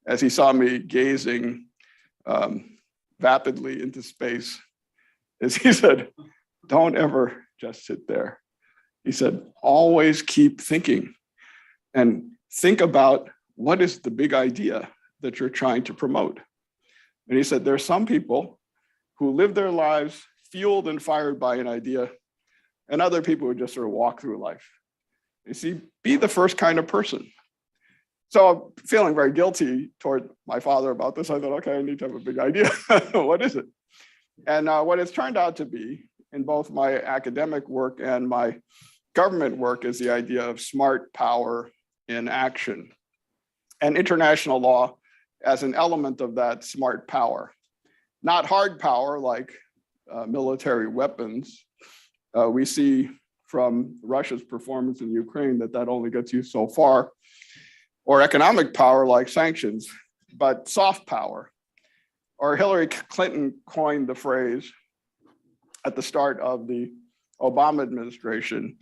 as he saw me gazing vapidly into space, is he said, "Don't ever just sit there." He said, "Always keep thinking and think about what is the big idea that you're trying to promote." And he said, there are some people who live their lives fueled and fired by an idea, and other people who just sort of walk through life. You see, be the first kind of person. So I'm feeling very guilty toward my father about this. I thought, okay, I need to have a big idea. What is it? And what it's turned out to be in both my academic work and my government work is the idea of smart power in action, and international law as an element of that smart power. Not hard power like military weapons. We see from Russia's performance in Ukraine that only gets you so far, or economic power like sanctions, but soft power. Or Hillary Clinton coined the phrase at the start of the Obama administration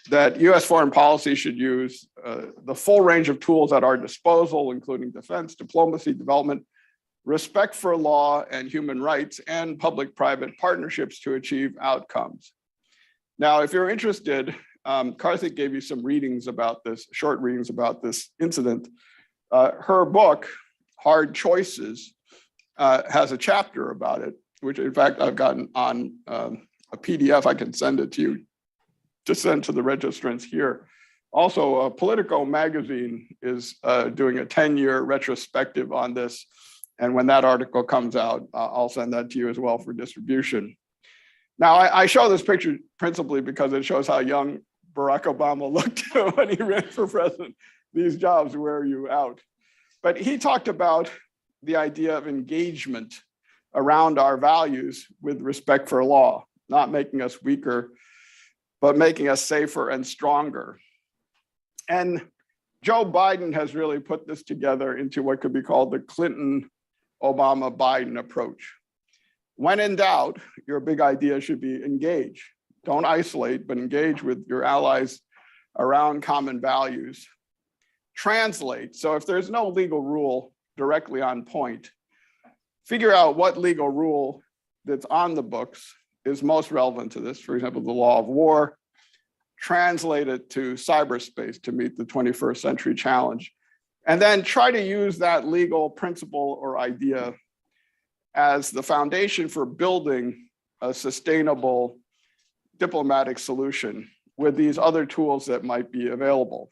that US foreign policy should use the full range of tools at our disposal, including defense, diplomacy, development, respect for law and human rights, and public-private partnerships to achieve outcomes. Now, if you're interested, Karthik gave you some readings about this, short readings about this incident. Her book, Hard Choices, has a chapter about it, which in fact I've gotten on a PDF. I can send it to you, to send to the registrants here. Also, Politico magazine is doing a 10-year retrospective on this. And when that article comes out, I'll send that to you as well for distribution. Now, I show this picture principally because it shows how young Barack Obama looked when he ran for president. These jobs wear you out. But he talked about the idea of engagement around our values with respect for law, not making us weaker, but making us safer and stronger. And Joe Biden has really put this together into what could be called the Clinton-Obama-Biden approach. When in doubt, your big idea should be engage. Don't isolate, but engage with your allies around common values. Translate. So if there's no legal rule directly on point, figure out what legal rule that's on the books is most relevant to this. For example, the law of war. Translate it to cyberspace to meet the 21st century challenge. And then try to use that legal principle or idea as the foundation for building a sustainable diplomatic solution with these other tools that might be available.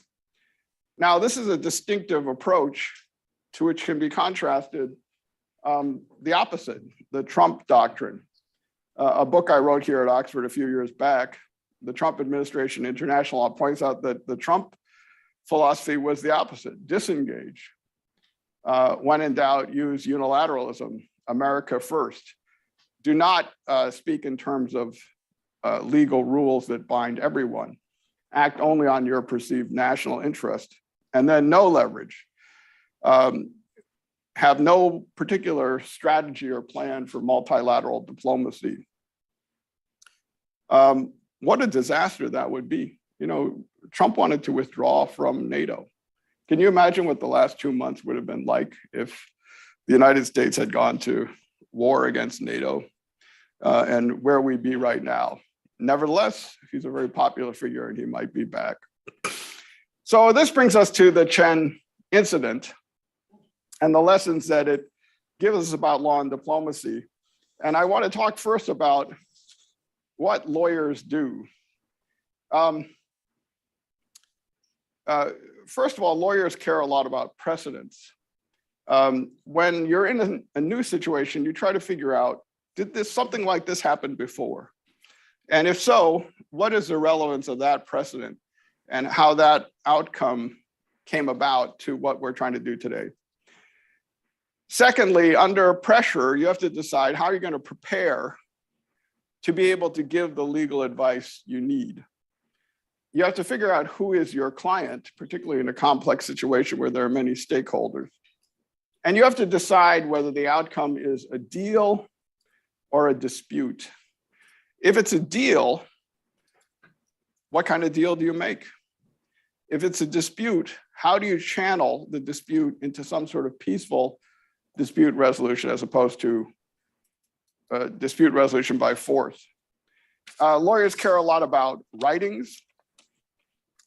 Now, this is a distinctive approach to which can be contrasted the opposite, the Trump doctrine. A book I wrote here at Oxford a few years back, the Trump administration international law, points out that the Trump philosophy was the opposite, disengage. When in doubt, use unilateralism, America first. Do not speak in terms of legal rules that bind everyone. Act only on your perceived national interest. And then no leverage. Have no particular strategy or plan for multilateral diplomacy. What a disaster that would be. You know, Trump wanted to withdraw from NATO. Can you imagine what the last 2 months would have been like if the United States had gone to war against NATO and where we'd be right now? Nevertheless, he's a very popular figure and he might be back. So this brings us to the Chen incident and the lessons that it gives us about law and diplomacy. And I want to talk first about what lawyers do. First of all, lawyers care a lot about precedents. When you're in a new situation, you try to figure out, did something like this happen before? And if so, what is the relevance of that precedent and how that outcome came about to what we're trying to do today? Secondly, under pressure, you have to decide how you're going to prepare to be able to give the legal advice you need. You have to figure out who is your client, particularly in a complex situation where there are many stakeholders. And you have to decide whether the outcome is a deal or a dispute. If it's a deal, what kind of deal do you make? If it's a dispute, how do you channel the dispute into some sort of peaceful dispute resolution as opposed to dispute resolution by force? Lawyers care a lot about writings.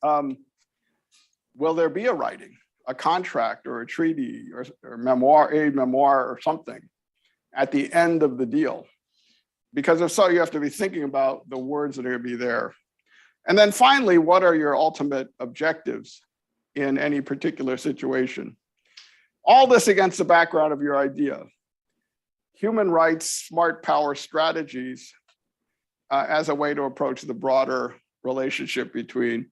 Will there be a writing, a contract or a treaty or memoir, a memoir or something at the end of the deal? Because if so, you have to be thinking about the words that are going to be there. And then finally, what are your ultimate objectives in any particular situation? All this against the background of your idea. Human rights, smart power strategies as a way to approach the broader relationship between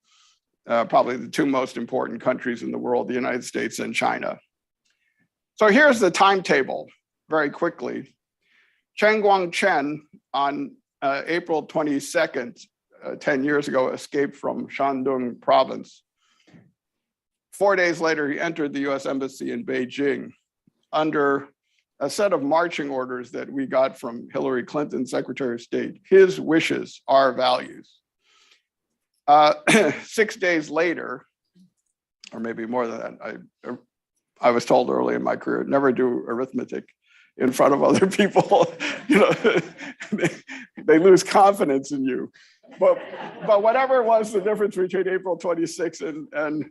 probably the two most important countries in the world, the United States and China. So here's the timetable very quickly. Chen Guangchen on April 22nd, 10 years ago, escaped from Shandong province. 4 days later, he entered the US Embassy in Beijing under a set of marching orders that we got from Hillary Clinton, Secretary of State. His wishes, our values. 6 days later, or maybe more than that, I was told early in my career, never do arithmetic in front of other people. You know, they lose confidence in you. But whatever was the difference between April 26th and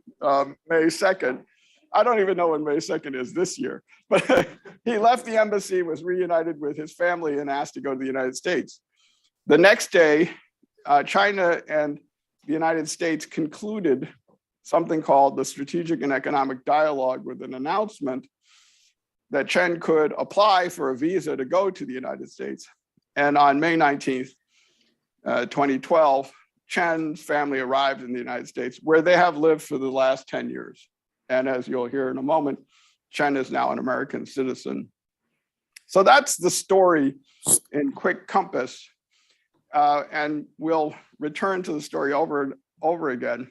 May 2nd, I don't even know when May 2nd is this year, but he left the embassy, was reunited with his family and asked to go to the United States. The next day, China and the United States concluded something called the Strategic and Economic Dialogue with an announcement that Chen could apply for a visa to go to the United States. And on May 19th, 2012, Chen's family arrived in the United States, where they have lived for the last 10 years. And as you'll hear in a moment, Chen is now an American citizen. So that's the story in quick compass. And we'll return to the story over and over again.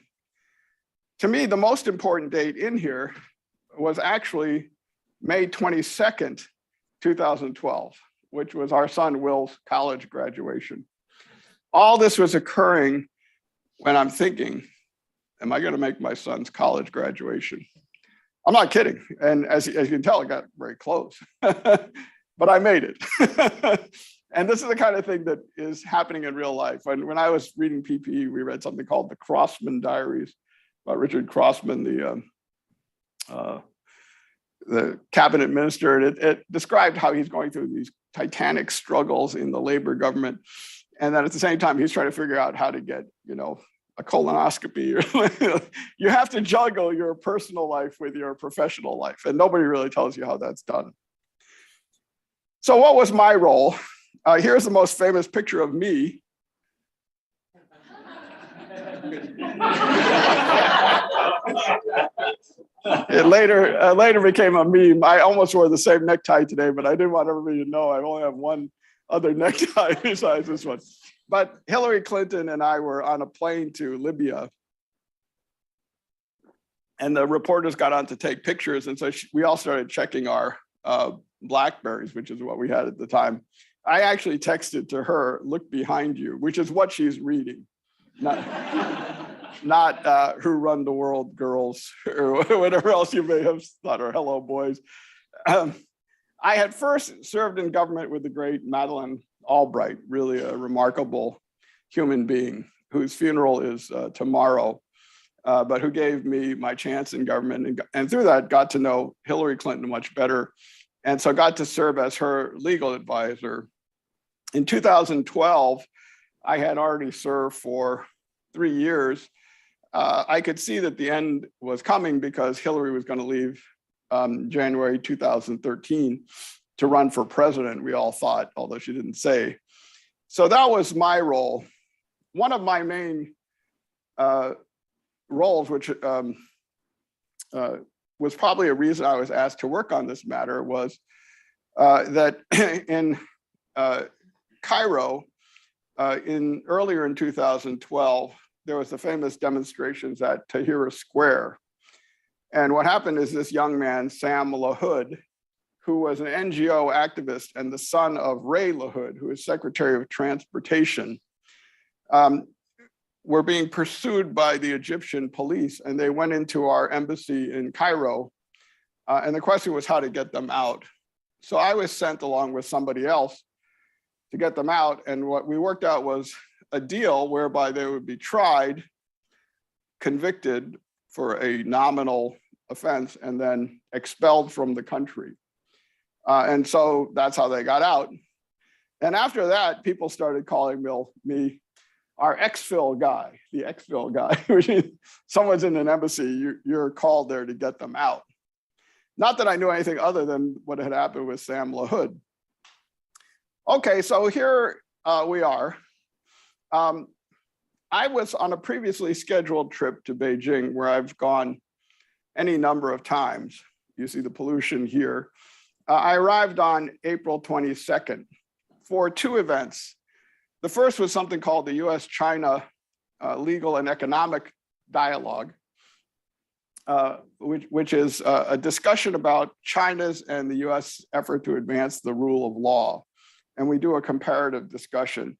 To me, the most important date in here was actually May 22nd, 2012, which was our son Will's college graduation. All this was occurring when I'm thinking, am I going to make my son's college graduation? I'm not kidding. And as you can tell, it got very close, but I made it. And this is the kind of thing that is happening in real life. When I was reading PPE, we read something called the Crossman Diaries by Richard Crossman, the cabinet minister. And it described how he's going through these titanic struggles in the labor government. And then at the same time, he's trying to figure out how to get, a colonoscopy. You have to juggle your personal life with your professional life. And nobody really tells you how that's done. So what was my role? Here's the most famous picture of me. It later became a meme. I almost wore the same necktie today, but I didn't want everybody to know I only have one other necktie besides this one. But Hillary Clinton and I were on a plane to Libya, and the reporters got on to take pictures, and so we all started checking our Blackberries, which is what we had at the time. I actually texted to her, "Look behind you," which is what she's reading, not Who Run the World Girls or whatever else you may have thought, or Hello Boys. I had first served in government with the great Madeleine Albright, really a remarkable human being whose funeral is tomorrow, but who gave me my chance in government. And through that, got to know Hillary Clinton much better. And so got to serve as her legal advisor. In 2012, I had already served for 3 years. I could see that the end was coming because Hillary was going to leave January 2013 to run for president, we all thought, although she didn't say. So that was my role. One of my main roles, which was probably a reason I was asked to work on this matter, was that in Cairo, earlier in 2012, there was the famous demonstrations at Tahrir Square. And what happened is this young man, Sam LaHood, who was an NGO activist and the son of Ray LaHood, who is Secretary of Transportation, were being pursued by the Egyptian police, and they went into our embassy in Cairo. And the question was how to get them out. So I was sent along with somebody else to get them out. And what we worked out was a deal whereby they would be tried, convicted for a nominal offense, and then expelled from the country. And so that's how they got out. And after that, people started calling me our exfil guy, the exfil guy, which is someone's in an embassy, you're called there to get them out. Not that I knew anything other than what had happened with Sam LaHood. Okay, so here we are. I was on a previously scheduled trip to Beijing where I've gone any number of times. You see the pollution here. I arrived on April 22nd for two events. The first was something called the US-China Legal and Economic Dialogue, which is a discussion about China's and the US effort to advance the rule of law. And we do a comparative discussion.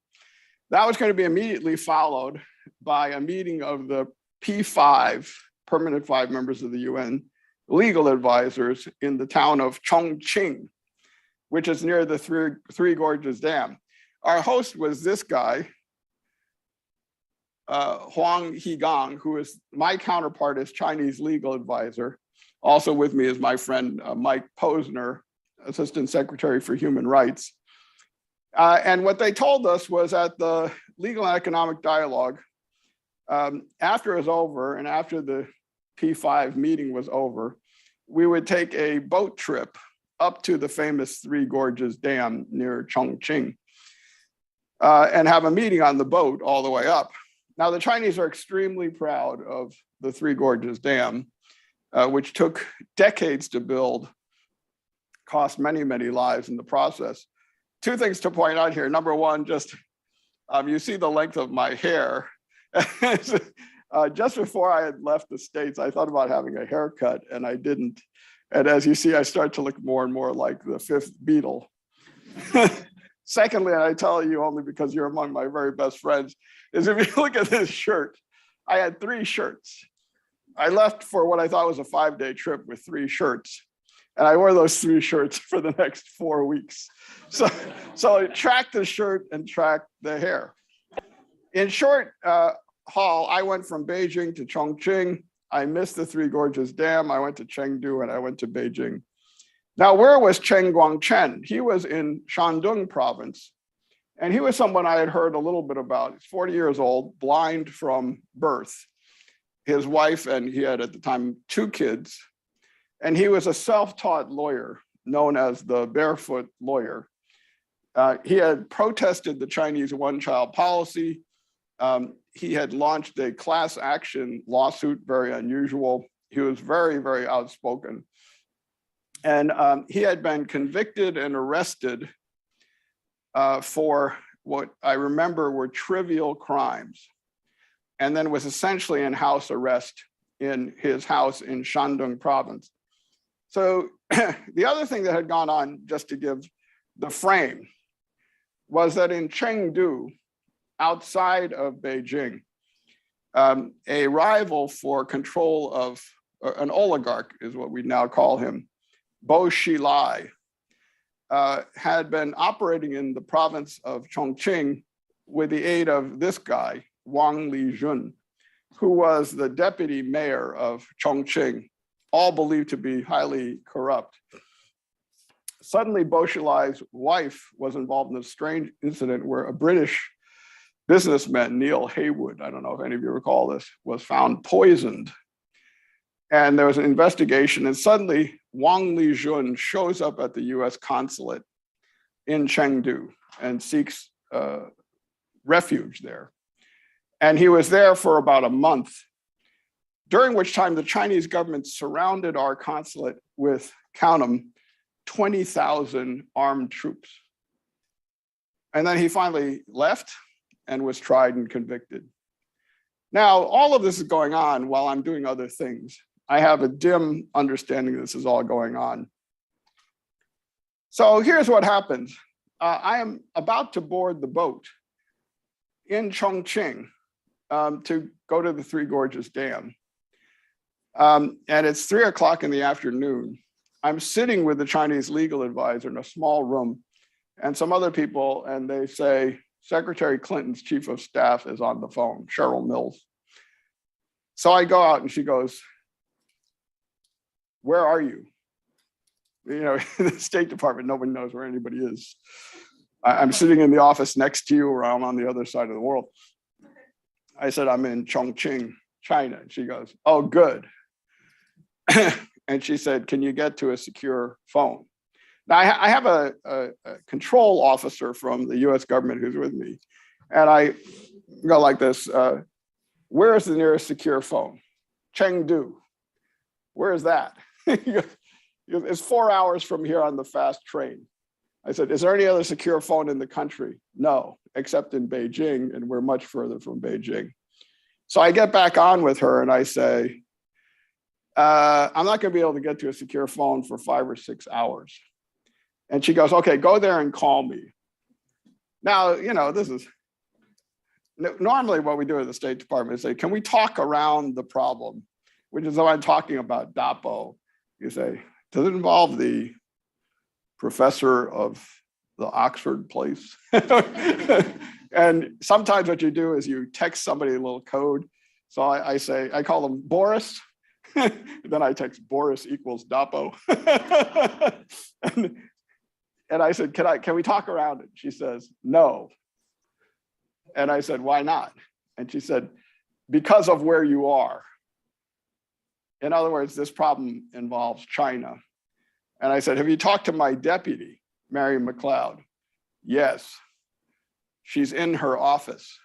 That was going to be immediately followed by a meeting of the P5, permanent 5 members of the UN legal advisors in the town of Chongqing, which is near the Three Gorges Dam. Our host was this guy, Huang Higong, who is my counterpart as Chinese legal advisor. Also with me is my friend, Mike Posner, Assistant Secretary for Human Rights. And what they told us was at the Legal and Economic Dialogue, after it was over and after the P5 meeting was over, we would take a boat trip up to the famous Three Gorges Dam near Chongqing and have a meeting on the boat all the way up. Now, the Chinese are extremely proud of the Three Gorges Dam, which took decades to build, cost many, many lives in the process. Two things to point out here. Number one, just you see the length of my hair. Just before I had left the States, I thought about having a haircut and I didn't. And as you see, I start to look more and more like the fifth Beatle. Secondly, and I tell you only because you're among my very best friends, is if you look at this shirt, I had 3 shirts. I left for what I thought was a 5-day trip with 3 shirts. And I wore those 3 shirts for the next 4 weeks. So I tracked the shirt and tracked the hair. In short haul, I went from Beijing to Chongqing. I missed the Three Gorges Dam. I went to Chengdu and I went to Beijing. Now, where was Chen Guangchen? He was in Shandong province. And he was someone I had heard a little bit about. He's 40 years old, blind from birth. His wife, and he had at the time 2 kids. And he was a self-taught lawyer known as the barefoot lawyer. He had protested the Chinese one-child policy. He had launched a class action lawsuit, very unusual. He was very, very outspoken. And he had been convicted and arrested for what I remember were trivial crimes, and then was essentially in house arrest in his house in Shandong province. So the other thing that had gone on, just to give the frame, was that in Chengdu, outside of Beijing, a rival for control of an oligarch is what we now call him, Bo Xilai, had been operating in the province of Chongqing with the aid of this guy, Wang Lijun, who was the deputy mayor of Chongqing, all believed to be highly corrupt. Suddenly, Bo Xilai's wife was involved in a strange incident where a British businessman, Neil Haywood, I don't know if any of you recall this, was found poisoned. And there was an investigation, and suddenly Wang Lijun shows up at the US consulate in Chengdu and seeks refuge there. And he was there for about a month, during which time the Chinese government surrounded our consulate with, count them, 20,000 armed troops. And then he finally left and was tried and convicted. Now, all of this is going on while I'm doing other things. I have a dim understanding this is all going on. So here's what happens. I am about to board the boat in Chongqing to go to the Three Gorges Dam. And it's 3 o'clock in the afternoon. I'm sitting with the Chinese legal advisor in a small room and some other people, and they say, Secretary Clinton's chief of staff is on the phone, Cheryl Mills. So I go out and she goes, where are you? You know, in the State Department, nobody knows where anybody is. I'm sitting in the office next to you, or I'm on the other side of the world. I said, I'm in Chongqing, China. And she goes, oh, good. And she said, can you get to a secure phone? Now, I have a control officer from the US government who's with me. And I go like this, where is the nearest secure phone? Chengdu. Where is that? It's 4 hours from here on the fast train. I said, is there any other secure phone in the country? No, except in Beijing, and we're much further from Beijing. So I get back on with her and I say, I'm not gonna be able to get to a secure phone for 5 or 6 hours. And she goes, okay, go there and call me. Now, you know, this is, normally what we do at the State Department is say, can we talk around the problem? Which is what I'm talking about, DAPO. You say, does it involve the professor of the Oxford place? And sometimes what you do is you text somebody a little code. So I say, I call them Boris. Then I text Boris equals DAPO. And I said, can we talk around it? She says, no. And I said, why not? And she said, because of where you are. In other words, this problem involves China. And I said, have you talked to my deputy, Mary McLeod? Yes, she's in her office.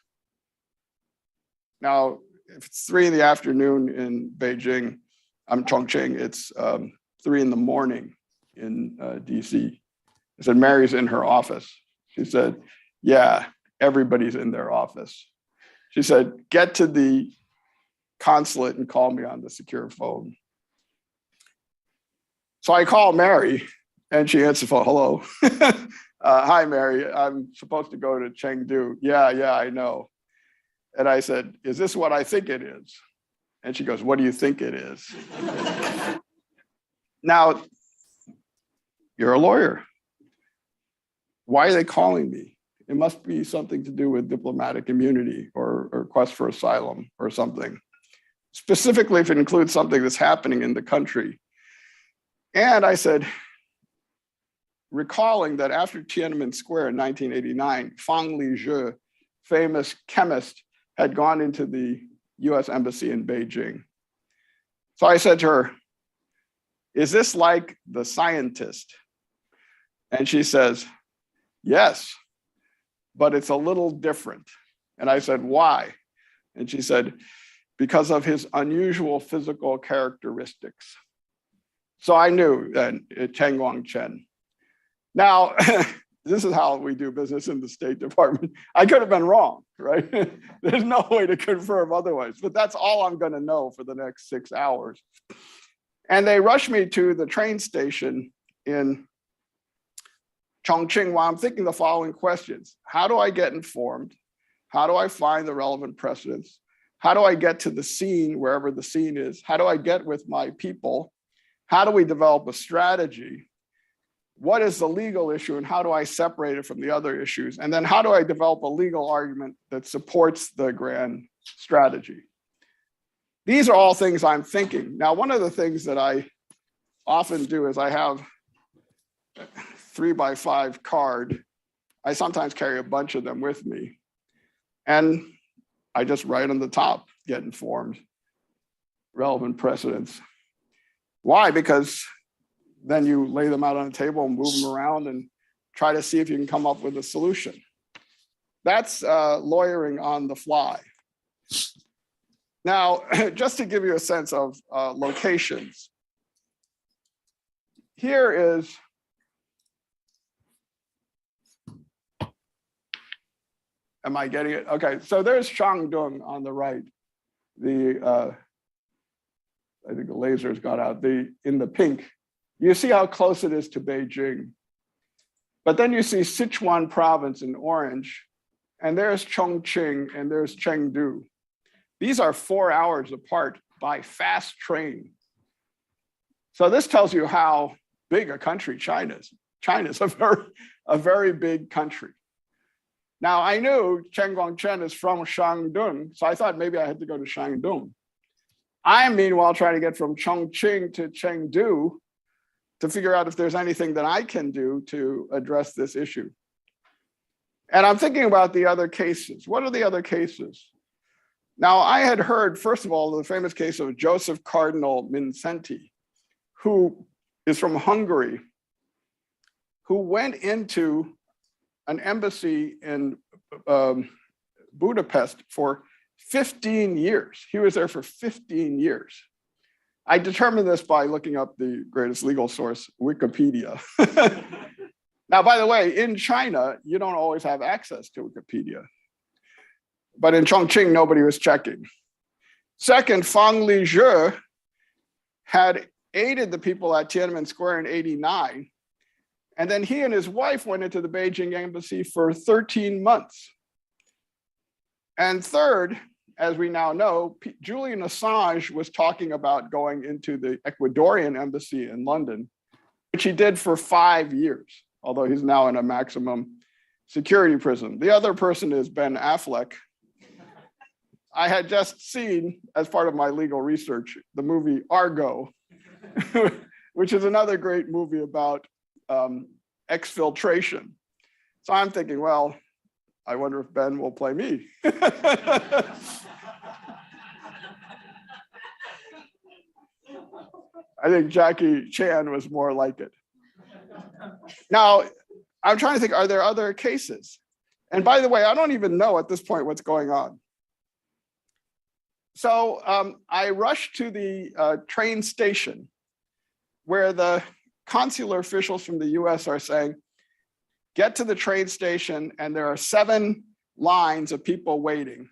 Now, if it's 3 in the afternoon in Beijing, I'm Chongqing, it's 3 in the morning in DC. I said, Mary's in her office. She said, yeah, everybody's in their office. She said, get to the consulate and call me on the secure phone. So I call Mary and she answers the phone, hello. Hi, Mary, I'm supposed to go to Chengdu. Yeah, I know. And I said, is this what I think it is? And she goes, what do you think it is? Now, you're a lawyer. Why are they calling me? It must be something to do with diplomatic immunity or request for asylum or something. Specifically, if it includes something that's happening in the country. And I said, recalling that after Tiananmen Square in 1989, Fang Lizhe, famous chemist, had gone into the US embassy in Beijing. So I said to her, is this like The Scientist? And she says, yes, but it's a little different. And I said, why? And she said, because of his unusual physical characteristics. So I knew that Cheng Guangchen. Now, this is how we do business in the State Department. I could have been wrong, right? There's no way to confirm otherwise, but that's all I'm gonna know for the next 6 hours. And they rushed me to the train station in Chongqing while I'm thinking the following questions. How do I get informed? How do I find the relevant precedents? How do I get to the scene, wherever the scene is? How do I get with my people? How do we develop a strategy? What is the legal issue and how do I separate it from the other issues? And then how do I develop a legal argument that supports the grand strategy? These are all things I'm thinking. Now, one of the things that I often do is I have 3x5 card. I sometimes carry a bunch of them with me. And I just write on the top, get informed, relevant precedents. Why? Because then you lay them out on the table and move them around and try to see if you can come up with a solution. That's lawyering on the fly. Now, just to give you a sense of locations, here is am I getting it? Okay, so there's Shandong on the right. I think the laser's got out. In the pink, you see how close it is to Beijing. But then you see Sichuan province in orange, and there's Chongqing and there's Chengdu. These are 4 hours apart by fast train. So this tells you how big a country China is. China is a very big country. Now, I knew Chen Guangchen is from Shandong, so I thought maybe I had to go to Shandong. I'm meanwhile trying to get from Chongqing to Chengdu to figure out if there's anything that I can do to address this issue. And I'm thinking about the other cases. What are the other cases? Now, I had heard, first of all, the famous case of Joseph Cardinal Mindszenty, who is from Hungary, who went into an embassy in Budapest for 15 years. He was there for 15 years. I determined this by looking up the greatest legal source, Wikipedia. Now, by the way, in China, you don't always have access to Wikipedia. But in Chongqing, nobody was checking. Second, Fang Lizhe had aided the people at Tiananmen Square in '89. And then he and his wife went into the Beijing embassy for 13 months. And third, as we now know, Julian Assange was talking about going into the Ecuadorian embassy in London, which he did for 5 years, although he's now in a maximum security prison. The other person is Ben Affleck. I had just seen, as part of my legal research, the movie Argo, which is another great movie about exfiltration. So I'm thinking, well, I wonder if Ben will play me. I think Jackie Chan was more like it. Now, I'm trying to think, are there other cases? And by the way, I don't even know at this point what's going on. So I rushed to the train station where the consular officials from the US are saying, get to the train station and there are 7 lines of people waiting.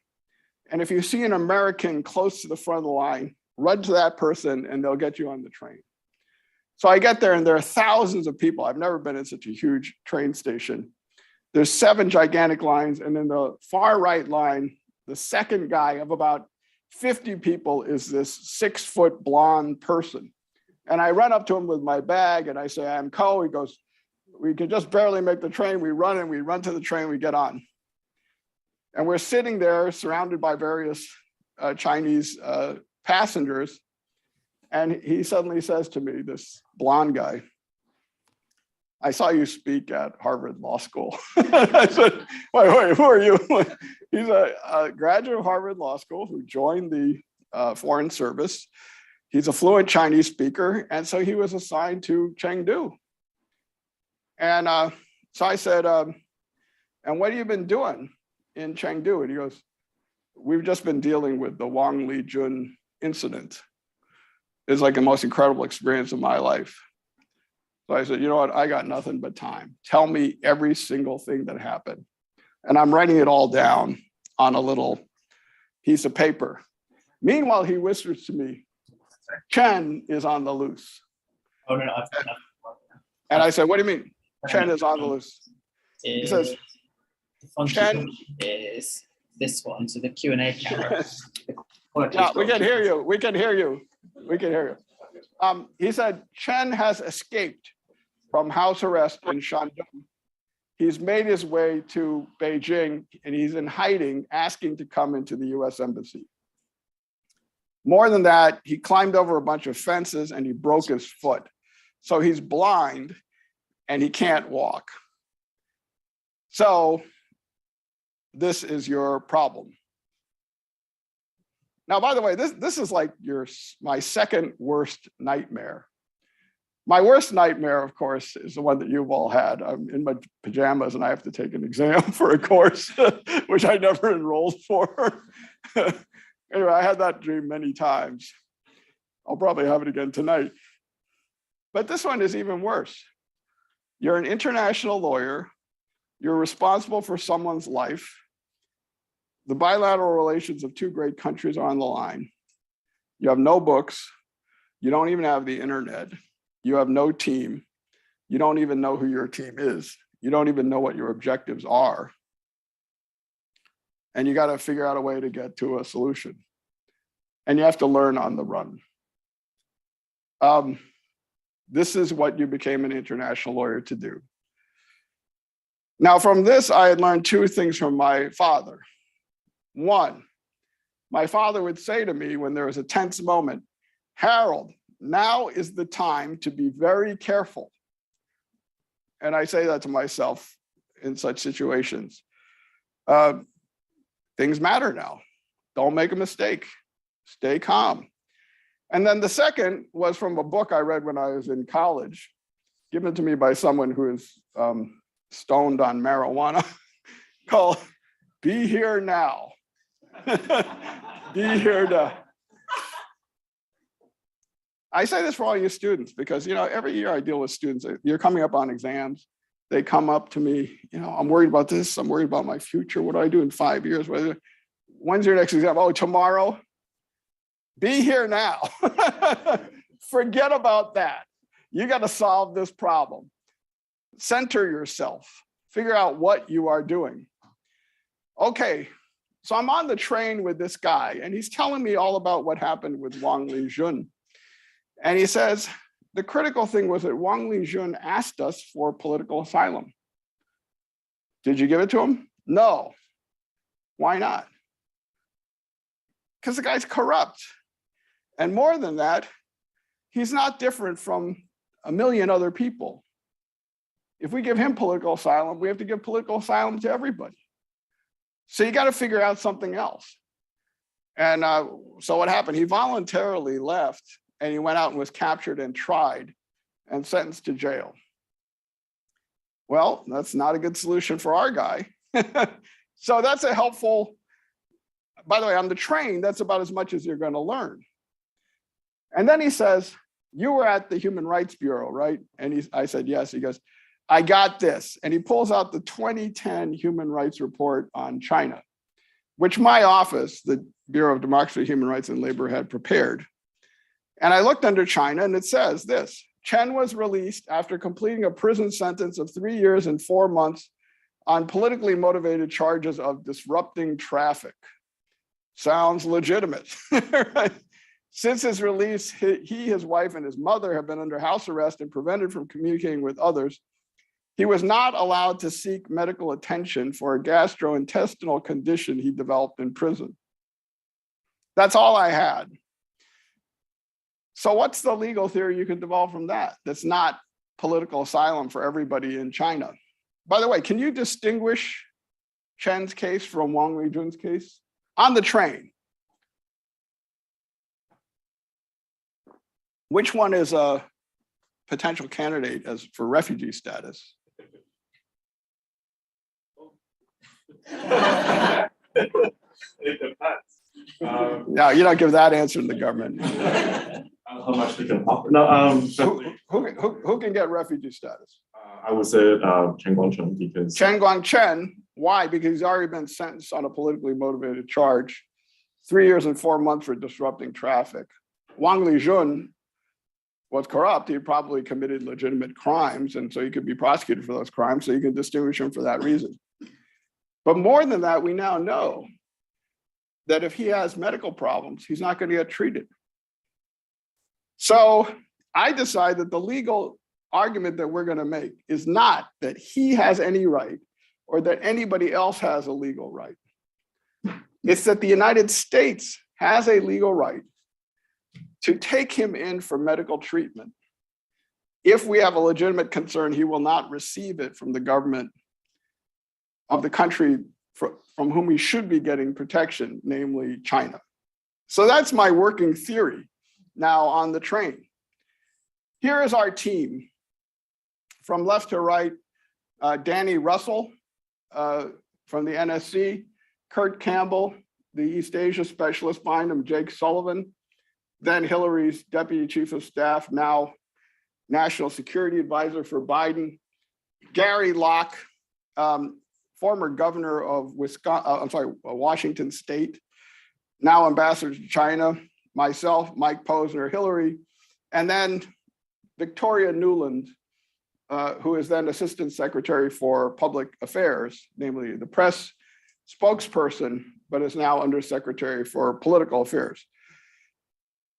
And if you see an American close to the front of the line, run to that person and they'll get you on the train. So I get there and there are thousands of people. I've never been in such a huge train station. There's 7 gigantic lines, and in the far right line, the second guy of about 50 people is this 6-foot blonde person. And I run up to him with my bag and I say, I'm Koh. He goes, we can just barely make the train. We run to the train, we get on. And we're sitting there surrounded by various Chinese passengers. And he suddenly says to me, this blonde guy, I saw you speak at Harvard Law School. I said, wait, who are you? He's a graduate of Harvard Law School who joined the Foreign Service. He's a fluent Chinese speaker. And so he was assigned to Chengdu. And so I said, and what have you been doing in Chengdu? And he goes, we've just been dealing with the Wang Lijun incident. It's like the most incredible experience of my life. So I said, you know what? I got nothing but time. Tell me every single thing that happened. And I'm writing it all down on a little piece of paper. Meanwhile, he whispers to me, Chen is on the loose. Oh, no. And I said, what do you mean? Chen is on the loose. He says, Chen is this one, so the Q&A camera. Yeah, we can hear you. We can hear you. We can hear you. He said, Chen has escaped from house arrest in Shandong. He's made his way to Beijing and he's in hiding, asking to come into the US embassy. More than that, he climbed over a bunch of fences and he broke his foot. So he's blind and he can't walk. So this is your problem. Now, by the way, this is like my second worst nightmare. My worst nightmare, of course, is the one that you've all had. I'm in my pajamas and I have to take an exam for a course, which I never enrolled for. Anyway, I had that dream many times. I'll probably have it again tonight. But this one is even worse. You're an international lawyer. You're responsible for someone's life. The bilateral relations of 2 great countries are on the line. You have no books. You don't even have the internet. You have no team. You don't even know who your team is. You don't even know what your objectives are. And you got to figure out a way to get to a solution. and you have to learn on the run. This is what you became an international lawyer to do. Now, from this, I had learned two things from my father. One, my father would say to me when there was a tense moment, Harold, now is the time to be very careful. And I say that to myself in such situations. Things matter now. Don't make a mistake. Stay calm. And then the second was from a book I read when I was in college, given to me by someone who is stoned on marijuana, called Be Here Now. Be here now. I say this for all you students because, every year I deal with students. You're coming up on exams. They come up to me, I'm worried about this. I'm worried about my future. What do I do in 5 years? When's your next exam? Oh, tomorrow. Be here now. Forget about that. You got to solve this problem. Center yourself. Figure out what you are doing. Okay, so I'm on the train with this guy, and he's telling me all about what happened with Wang Lijun. And he says, the critical thing was that Wang Lijun asked us for political asylum. Did you give it to him? No. Why not? Because the guy's corrupt. And more than that, he's not different from a million other people. If we give him political asylum, we have to give political asylum to everybody. So you got to figure out something else. And so what happened? He voluntarily left, and he went out and was captured and tried and sentenced to jail. Well, that's not a good solution for our guy. So that's a helpful, by the way, on the train, that's about as much as you're going to learn. And then he says, you were at the Human Rights Bureau, right? And I said, yes. He goes, I got this. And he pulls out the 2010 Human Rights Report on China, which my office, the Bureau of Democracy, Human Rights, and Labor, had prepared. And I looked under China, and it says this: Chen was released after completing a prison sentence of 3 years and 4 months on politically motivated charges of disrupting traffic. Sounds legitimate, right? Since his release, he, his wife, and his mother have been under house arrest and prevented from communicating with others. He was not allowed to seek medical attention for a gastrointestinal condition he developed in prison. That's all I had. So what's the legal theory you can develop from that that's not political asylum for everybody in China? By the way, can you distinguish Chen's case from Wang Lijun's case? On the train, which one is a potential candidate for refugee status? It depends. No, you don't give that answer in the government. How much we can offer? No, Who can get refugee status? I would say Chen Guangcheng, because Chen Guangcheng. Why? Because he's already been sentenced on a politically motivated charge, 3 years and 4 months for disrupting traffic. Wang Lijun was corrupt. He probably committed legitimate crimes, and so he could be prosecuted for those crimes. So you can distinguish him for that reason. But more than that, we now know that if he has medical problems, he's not going to get treated. So I decide that the legal argument that we're going to make is not that he has any right or that anybody else has a legal right. It's that the United States has a legal right to take him in for medical treatment. If we have a legitimate concern, he will not receive it from the government of the country from whom he should be getting protection, namely China. So that's my working theory now on the train. Here is our team. From left to right, Danny Russell from the NSC, Kurt Campbell, the East Asia specialist behind him, Jake Sullivan, then Hillary's deputy chief of staff, now national security advisor for Biden, Gary Locke, former governor of Washington State, now ambassador to China, myself, Mike Posner, Hillary, and then Victoria Newland, who is then Assistant Secretary for Public Affairs, namely the press spokesperson, but is now Undersecretary for Political Affairs.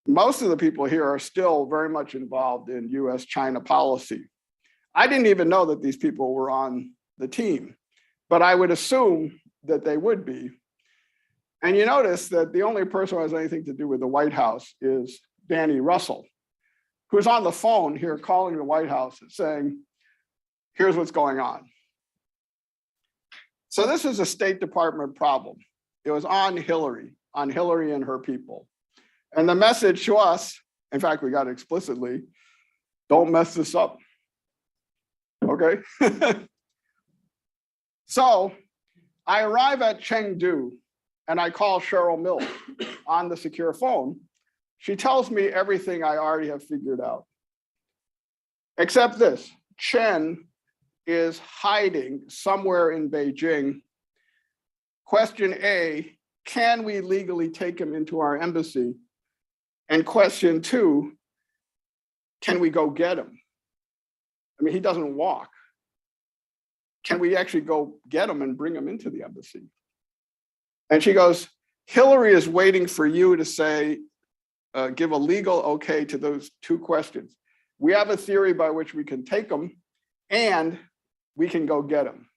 most of the people here are still very much involved in US-China policy. I didn't even know that these people were on the team, but I would assume that they would be. And you notice that the only person who has anything to do with the White House is Danny Russell, who's on the phone here calling the White House and saying, here's what's going on. So this is a State Department problem. It was on Hillary and her people. And the message to us, in fact, we got it explicitly, don't mess this up. Okay. So I arrive at Chengdu and I call Cheryl Mills on the secure phone. She tells me everything I already have figured out. Except this, Chen is hiding somewhere in Beijing. Question A, can we legally take him into our embassy? And question 2, can we go get him? I mean, he doesn't walk. Can we actually go get him and bring him into the embassy? And she goes, Hillary is waiting for you to say, give a legal okay to those 2 questions. We have a theory by which we can take him and we can go get him.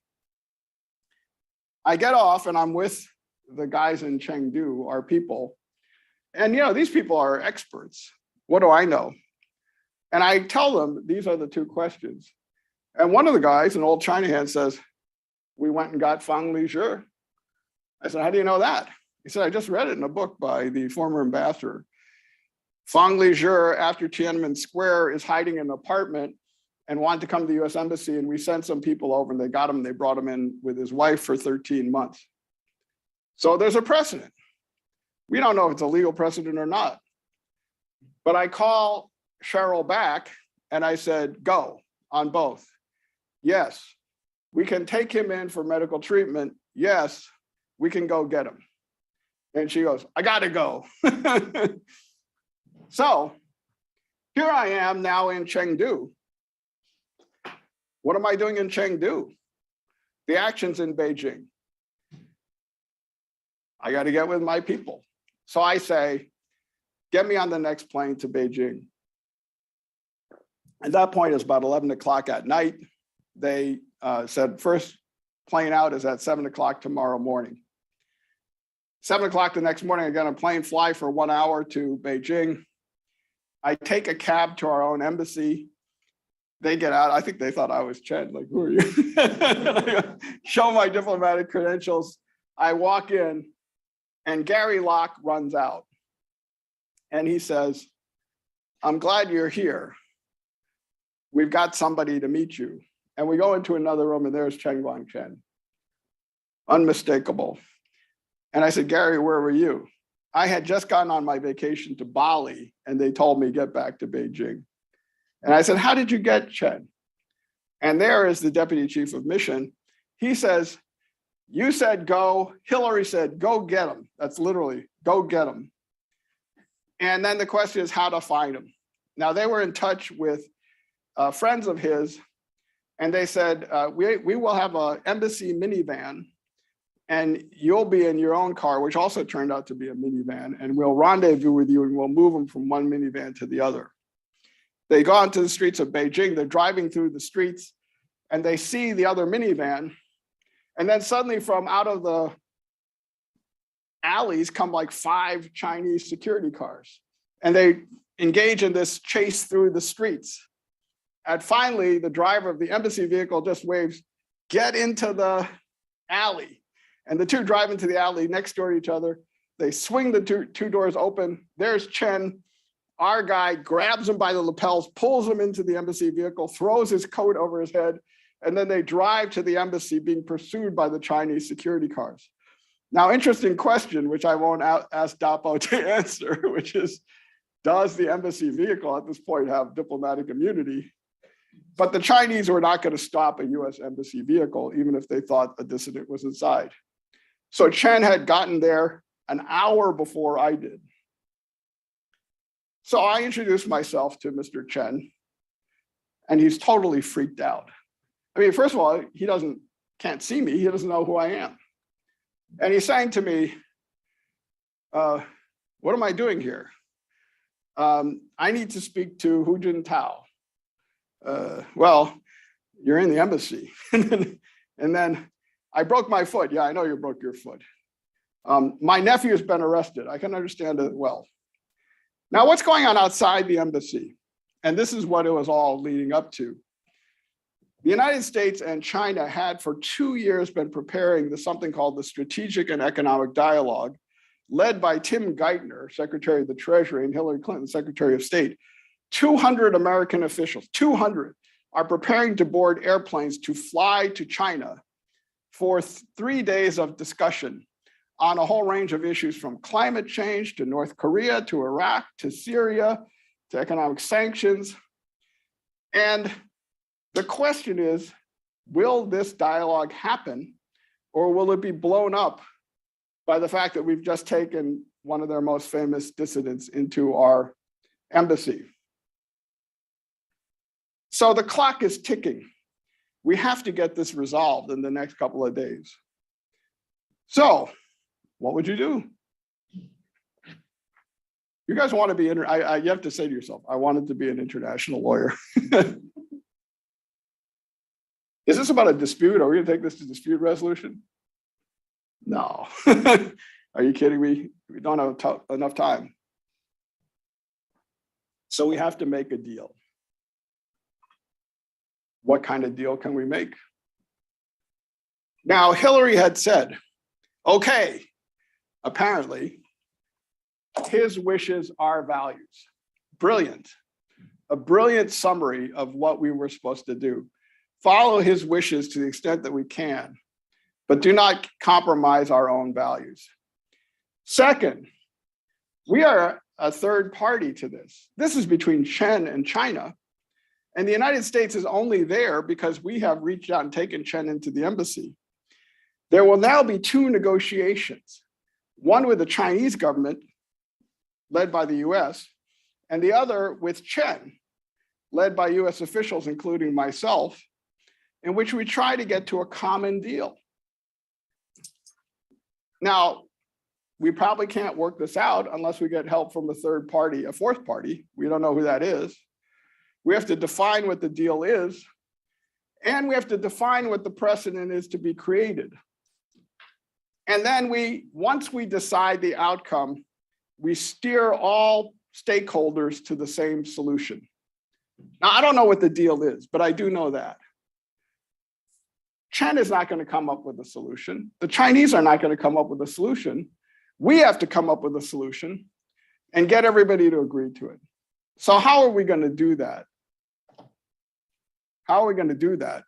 I get off and I'm with the guys in Chengdu, our people. And these people are experts. What do I know? And I tell them, these are the 2 questions. And one of the guys, an old China hand, says, we went and got Fang Lizhi. I said, how do you know that? He said, I just read it in a book by the former ambassador. Fang Lizhi, after Tiananmen Square, is hiding in an apartment and wanted to come to the US Embassy. And we sent some people over and they got him. They brought him in with his wife for 13 months. So there's a precedent. We don't know if it's a legal precedent or not. But I call Cheryl back and I said, go on both. Yes, we can take him in for medical treatment. Yes, we can go get him. And she goes, I gotta go. So here I am now in Chengdu. What am I doing in Chengdu? The action's in Beijing. I got to get with my people. So I say, get me on the next plane to Beijing. At that point, it's about 11 o'clock at night. They said, first plane out is at 7 o'clock tomorrow morning. 7 o'clock the next morning, I got a plane fly for 1 hour to Beijing. I take a cab to our own embassy. They get out. I think they thought I was Chen. Like, who are you? Show my diplomatic credentials. I walk in and Gary Locke runs out. And he says, I'm glad you're here. We've got somebody to meet you. And we go into another room and there's Chen Guangchen. Unmistakable. And I said, Gary, where were you? I had just gotten on my vacation to Bali and they told me get back to Beijing. And I said, how did you get Chen? And there is the deputy chief of mission. He says, you said go, Hillary said, go get him. That's literally, go get him. And then the question is how to find him. Now they were in touch with friends of his and they said, we will have an embassy minivan and you'll be in your own car, which also turned out to be a minivan, and we'll rendezvous with you and we'll move them from one minivan to the other. They go onto the streets of Beijing, they're driving through the streets and they see the other minivan. And then suddenly from out of the alleys come like 5 Chinese security cars. And they engage in this chase through the streets. And finally, the driver of the embassy vehicle just waves, get into the alley. And the 2 drive into the alley next door to each other. They swing the two doors open. There's Chen. Our guy grabs him by the lapels, pulls him into the embassy vehicle, throws his coat over his head, and then they drive to the embassy being pursued by the Chinese security cars. Now, interesting question, which I won't ask Dapo to answer, which is, does the embassy vehicle at this point have diplomatic immunity? But the Chinese were not going to stop a US embassy vehicle, even if they thought a dissident was inside. So Chen had gotten there an hour before I did. So I introduced myself to Mr. Chen, and he's totally freaked out. I mean, first of all, he can't see me. He doesn't know who I am. And he's saying to me, what am I doing here? I need to speak to Hu Jintao. Well, you're in the embassy. And then I broke my foot. Yeah, I know you broke your foot. My nephew has been arrested. I can understand it well. Now, what's going on outside the embassy? And this is what it was all leading up to. The United States and China had for 2 years been preparing something called the Strategic and Economic Dialogue, led by Tim Geithner, Secretary of the Treasury, and Hillary Clinton, Secretary of State. 200 American officials, 200, are preparing to board airplanes to fly to China for 3 days of discussion on a whole range of issues, from climate change to North Korea to Iraq to Syria to economic sanctions. And the question is, will this dialogue happen, or will it be blown up by the fact that we've just taken one of their most famous dissidents into our embassy? So the clock is ticking. We have to get this resolved in the next couple of days. So what would you do? You guys want to be, you have to say to yourself, I wanted to be an international lawyer. Is this about a dispute? Are we going to take this to dispute resolution? No. Are you kidding me? We don't have enough time. So we have to make a deal. What kind of deal can we make? Now, Hillary had said, okay, apparently, his wishes are values. Brilliant. A brilliant summary of what we were supposed to do. Follow his wishes to the extent that we can, but do not compromise our own values. Second, we are a third party to this. This is between Chen and China, and the United States is only there because we have reached out and taken Chen into the embassy. There will now be 2 negotiations, one with the Chinese government, led by the US, and the other with Chen, led by US officials, including myself, in which we try to get to a common deal. Now, we probably can't work this out unless we get help from a third party, a fourth party. We don't know who that is. We have to define what the deal is, and we have to define what the precedent is to be created. And then once we decide the outcome, we steer all stakeholders to the same solution. Now, I don't know what the deal is, but I do know that Chen is not going to come up with a solution. The Chinese are not going to come up with a solution. We have to come up with a solution and get everybody to agree to it. So how are we going to do that? How are we going to do that?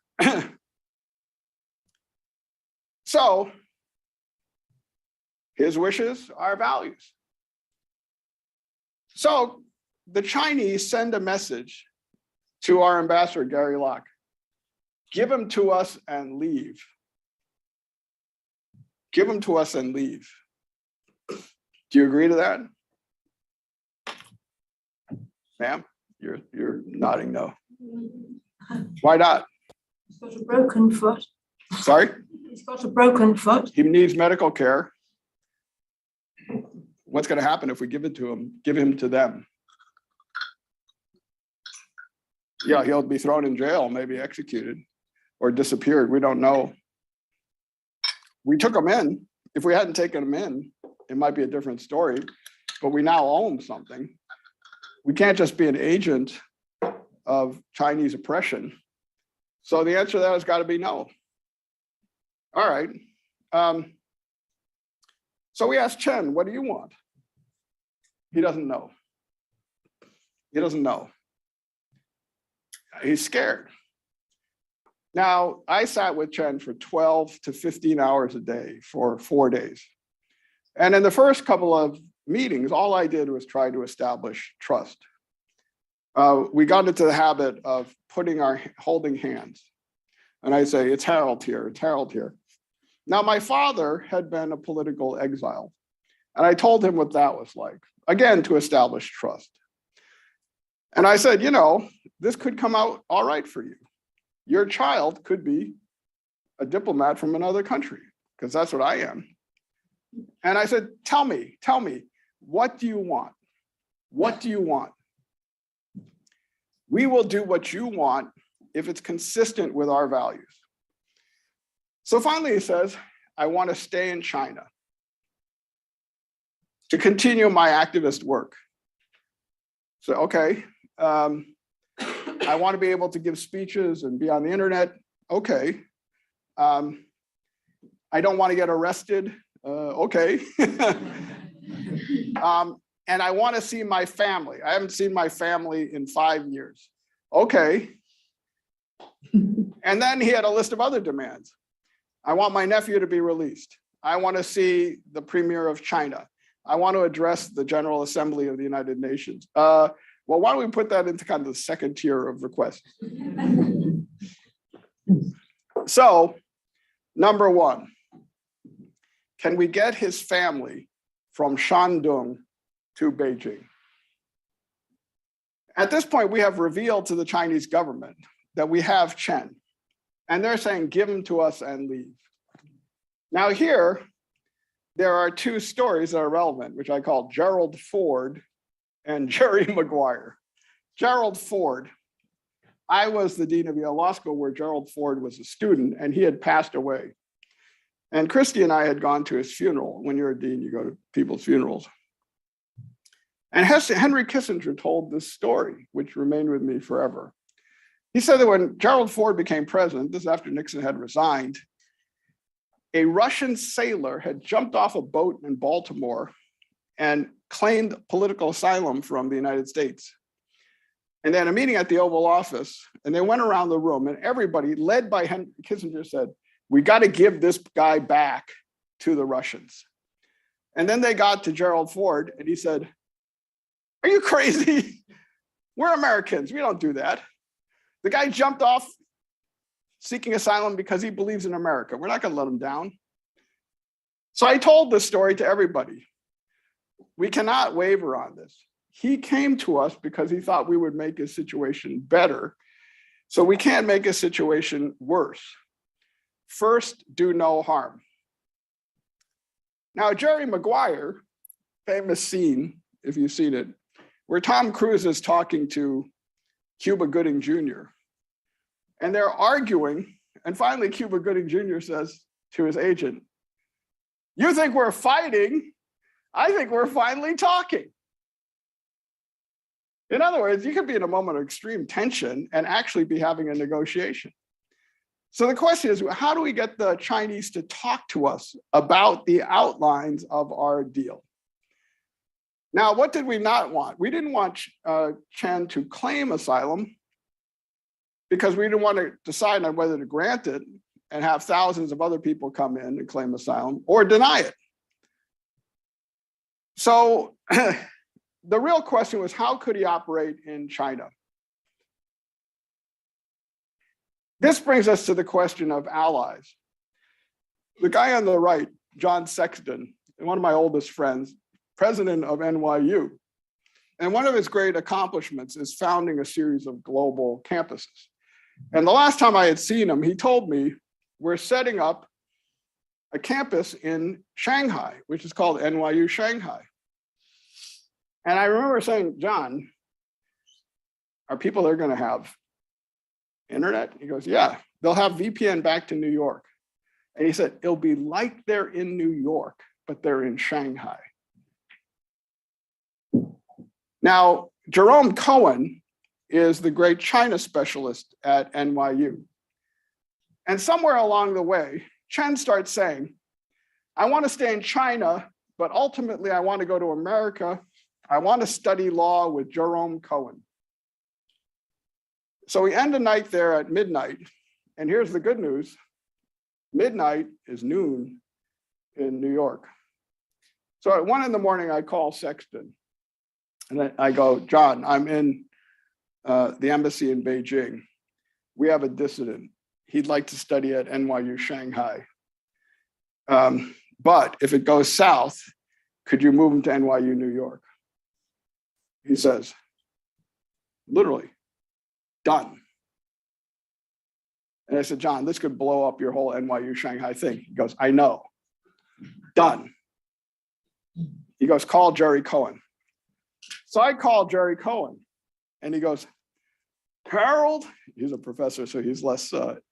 So his wishes are values. So the Chinese send a message to our ambassador, Gary Locke. Give them to us and leave. Give them to us and leave. Do you agree to that? Ma'am, you're nodding no. Why not? He's got a broken foot. Sorry? He's got a broken foot. He needs medical care. What's going to happen if we give it to him, give him to them? Yeah, he'll be thrown in jail, maybe executed or disappeared. We don't know. We took him in. If we hadn't taken him in, it might be a different story, but we now own something. We can't just be an agent of Chinese oppression. So the answer to that has got to be no. All right. So we asked Chen, what do you want? He doesn't know. He doesn't know. He's scared. Now, I sat with Chen for 12 to 15 hours a day for 4 days. And in the first couple of meetings, all I did was try to establish trust. We got into the habit of holding hands. And I say, it's Harold here, it's Harold here. Now, my father had been a political exile. And I told him what that was like, again, to establish trust. And I said, this could come out all right for you. Your child could be a diplomat from another country, because that's what I am. And I said, tell me, what do you want? What do you want? We will do what you want if it's consistent with our values. So finally he says, I want to stay in China to continue my activist work. So, okay, I want to be able to give speeches and be on the internet. Okay. I don't want to get arrested. Okay. And I want to see my family. I haven't seen my family in 5 years. Okay. And then he had a list of other demands. I want my nephew to be released. I want to see the premier of China. I want to address the General Assembly of the United Nations. Well, why don't we put that into kind of the second tier of requests? So, number one, can we get his family from Shandong to Beijing? At this point, we have revealed to the Chinese government that we have Chen, and they're saying, give him to us and leave. Now here, there are two stories that are relevant, which I call Gerald Ford and Jerry Maguire. Gerald Ford, I was the dean of Yale Law School where Gerald Ford was a student, and he had passed away. And Christy and I had gone to his funeral. When you're a dean, you go to people's funerals. And Henry Kissinger told this story, which remained with me forever. He said that when Gerald Ford became president, this is after Nixon had resigned, a Russian sailor had jumped off a boat in Baltimore and claimed political asylum from the United States. And then a meeting at the Oval Office, and they went around the room, and everybody, led by Henry Kissinger, said, we got to give this guy back to the Russians. And then they got to Gerald Ford, and he said, are you crazy? We're Americans. We don't do that. The guy jumped off seeking asylum because he believes in America. We're not going to let him down. So I told this story to everybody. We cannot waver on this. He came to us because he thought we would make his situation better. So we can't make his situation worse. First, do no harm. Now, Jerry Maguire, famous scene, if you've seen it, where Tom Cruise is talking to Cuba Gooding Jr. And they're arguing, and finally Cuba Gooding Jr. says to his agent, you think we're fighting? I think we're finally talking. In other words, you could be in a moment of extreme tension and actually be having a negotiation. So the question is, how do we get the Chinese to talk to us about the outlines of our deal? Now, what did we not want? We didn't want Chen to claim asylum because we didn't want to decide on whether to grant it and have thousands of other people come in and claim asylum or deny it. So the real question was, how could he operate in China? This brings us to the question of allies. The guy on the right, John Sexton, one of my oldest friends, president of NYU. And one of his great accomplishments is founding a series of global campuses. And the last time I had seen him, he told me, we're setting up a campus in Shanghai, which is called NYU Shanghai. And I remember saying, John, are people there going to have internet? He goes, yeah, they'll have VPN back to New York. And he said, it'll be like they're in New York, but they're in Shanghai. Now, Jerome Cohen is the great China specialist at NYU. And somewhere along the way, Chen starts saying, I want to stay in China, but ultimately I want to go to America. I want to study law with Jerome Cohen. So we end the night there at midnight. And here's the good news. Midnight is noon in New York. So at 1 a.m, I call Sexton. And I go, John, I'm in the embassy in Beijing. We have a dissident. He'd like to study at NYU Shanghai. But if it goes south, could you move him to NYU New York? He says, literally, done. And I said, John, this could blow up your whole NYU Shanghai thing. He goes, I know, done. He goes, call Jerry Cohen. So I called Jerry Cohen and he goes, Harold, he's a professor, so he's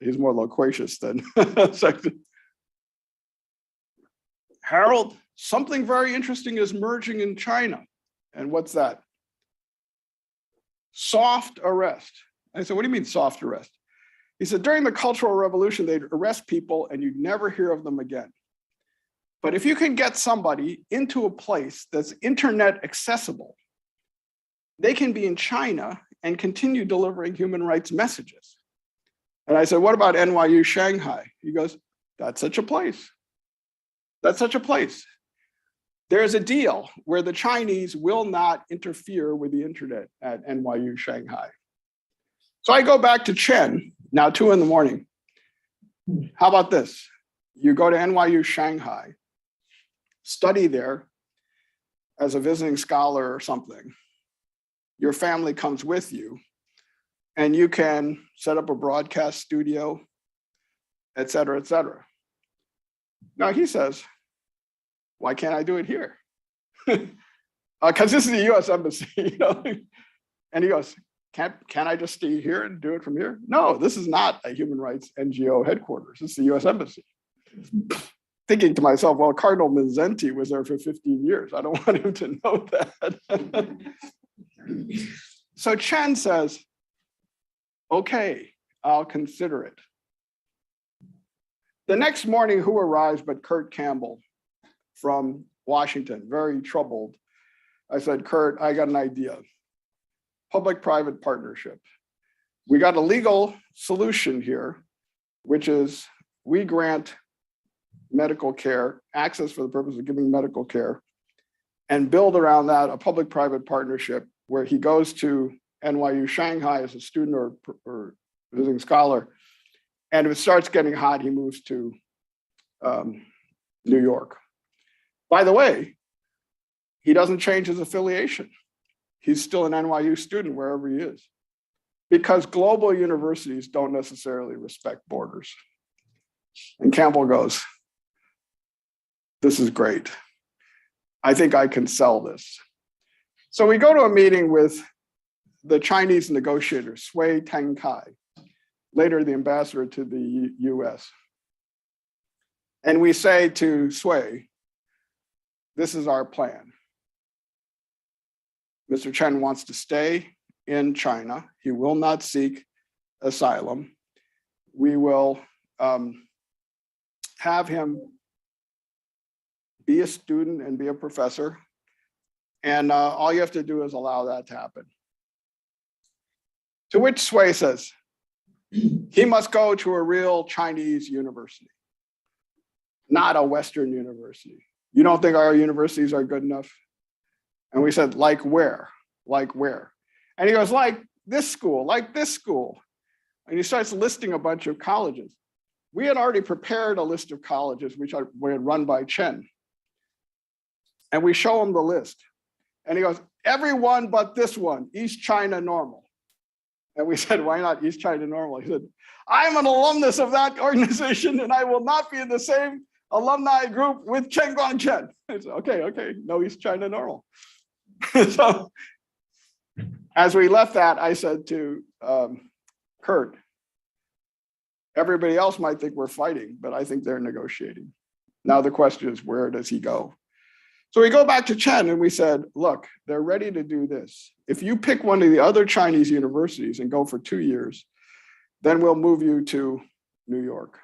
he's more loquacious than Harold, something very interesting is merging in China. And what's that? Soft arrest. I said, what do you mean soft arrest? He said, during the Cultural Revolution, they'd arrest people and you'd never hear of them again. But if you can get somebody into a place that's internet accessible, they can be in China and continue delivering human rights messages. And I said, what about NYU Shanghai? He goes, that's such a place. That's such a place. There's a deal where the Chinese will not interfere with the internet at NYU Shanghai. So I go back to Chen, now 2 a.m. How about this? You go to NYU Shanghai, study there as a visiting scholar or something. Your family comes with you and you can set up a broadcast studio, et cetera, et cetera. Now he says, why can't I do it here? Because this is the US Embassy, you know? And he goes, can I just stay here and do it from here? No, this is not a human rights NGO headquarters. It's the US Embassy. Thinking to myself, well, Cardinal Minzenti was there for 15 years. I don't want him to know that. So Chen says, okay, I'll consider it. The next morning, who arrives but Kurt Campbell from Washington, very troubled. I said, Kurt, I got an idea. Public-private partnership. We got a legal solution here, which is we grant medical care, access for the purpose of giving medical care, and build around that a public-private partnership where he goes to NYU Shanghai as a student or visiting scholar. And if it starts getting hot, he moves to New York. By the way, he doesn't change his affiliation. He's still an NYU student wherever he is, because global universities don't necessarily respect borders. And Campbell goes, this is great. I think I can sell this. So we go to a meeting with the Chinese negotiator, Sui Tengkai, later the ambassador to the US. And we say to Sui, this is our plan. Mr. Chen wants to stay in China. He will not seek asylum. We will have him be a student and be a professor. And all you have to do is allow that to happen. To which Sui says, he must go to a real Chinese university, not a Western university. You don't think our universities are good enough? And we said, like where? Like where? And he goes, like this school, like this school. And he starts listing a bunch of colleges. We had already prepared a list of colleges which we had run by Chen. And we show him the list. And he goes, everyone but this one, East China Normal. And we said, why not East China Normal? He said, I'm an alumnus of that organization and I will not be in the same alumni group with Chen Guangchen. I said, okay, no East China Normal. So as we left that, I said to Kurt, everybody else might think we're fighting, but I think they're negotiating. Now the question is, where does he go? So we go back to Chen and we said, look, they're ready to do this. If you pick one of the other Chinese universities and go for 2 years, then we'll move you to New York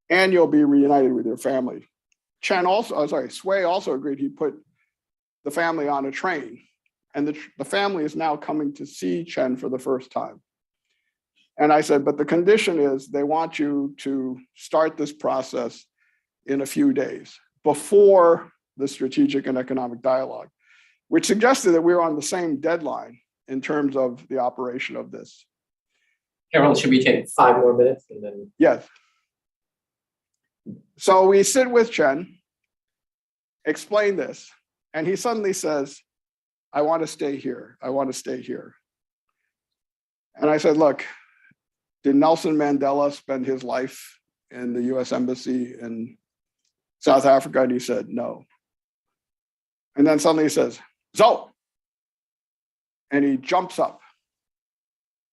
and you'll be reunited with your family. Sui also agreed. He put the family on a train and the family is now coming to see Chen for the first time. And I said, but the condition is they want you to start this process in a few days before the strategic and economic dialogue, which suggested that we were on the same deadline in terms of the operation of this. Harold, should we take 5 more minutes and then? Yes. So we sit with Chen, explain this, and he suddenly says, I want to stay here. I want to stay here. And I said, look, did Nelson Mandela spend his life in the US Embassy in South Africa? And he said, no. And then suddenly he says, so and he jumps up.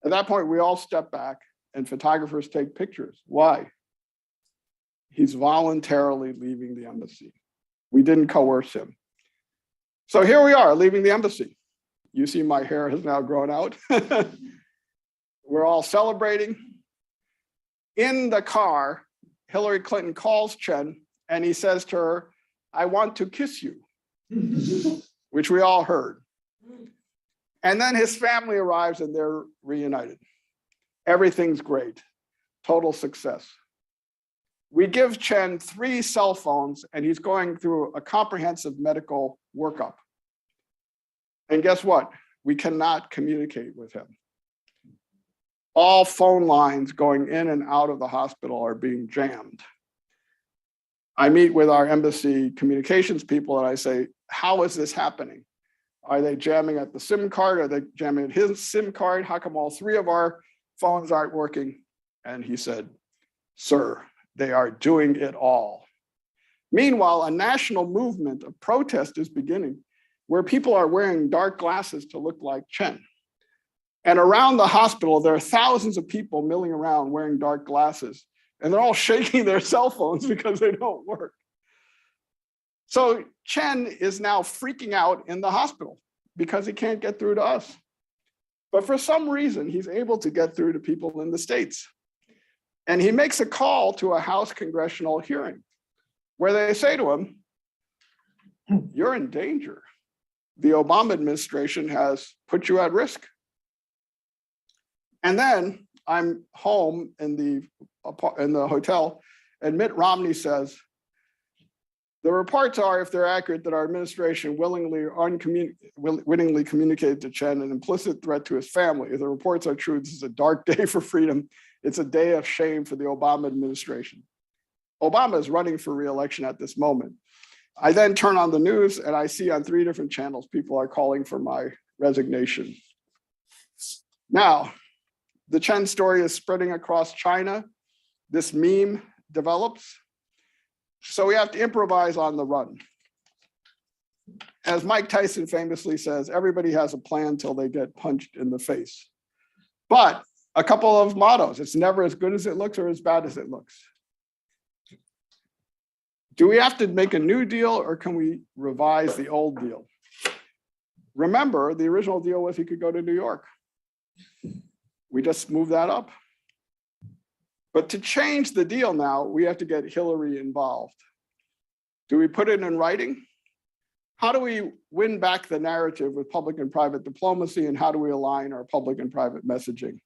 At that point, we all step back and photographers take pictures. Why? He's voluntarily leaving the embassy. We didn't coerce him. So here we are, leaving the embassy. You see my hair has now grown out. We're all celebrating. In the car, Hillary Clinton calls Chen and he says to her, "I want to kiss you," which we all heard. And then his family arrives and they're reunited. Everything's great, total success. We give Chen 3 cell phones and he's going through a comprehensive medical workup. And guess what? We cannot communicate with him. All phone lines going in and out of the hospital are being jammed. I meet with our embassy communications people and I say, how is this happening? Are they jamming at the SIM card? Are they jamming at his SIM card? How come all 3 of our phones aren't working? And he said, "Sir, they are doing it all." Meanwhile, a national movement of protest is beginning where people are wearing dark glasses to look like Chen. And around the hospital, there are thousands of people milling around wearing dark glasses, and they're all shaking their cell phones because they don't work. So Chen is now freaking out in the hospital because he can't get through to us. But for some reason, he's able to get through to people in the States. And he makes a call to a House congressional hearing where they say to him, "You're in danger. The Obama administration has put you at risk." And then I'm home in the hotel, and Mitt Romney says, "The reports are, if they're accurate, that our administration wittingly communicated to Chen an implicit threat to his family. If the reports are true, this is a dark day for freedom. It's a day of shame for the Obama administration." Obama is running for re-election at this moment. I then turn on the news and I see on 3 different channels, people are calling for my resignation. Now, the Chen story is spreading across China. This meme develops. So we have to improvise on the run. As Mike Tyson famously says, everybody has a plan till they get punched in the face. But a couple of mottos: it's never as good as it looks or as bad as it looks. Do we have to make a new deal or can we revise the old deal? Remember, the original deal was he could go to New York. We just moved that up. But to change the deal now, we have to get Hillary involved. Do we put it in writing? How do we win back the narrative with public and private diplomacy, and how do we align our public and private messaging?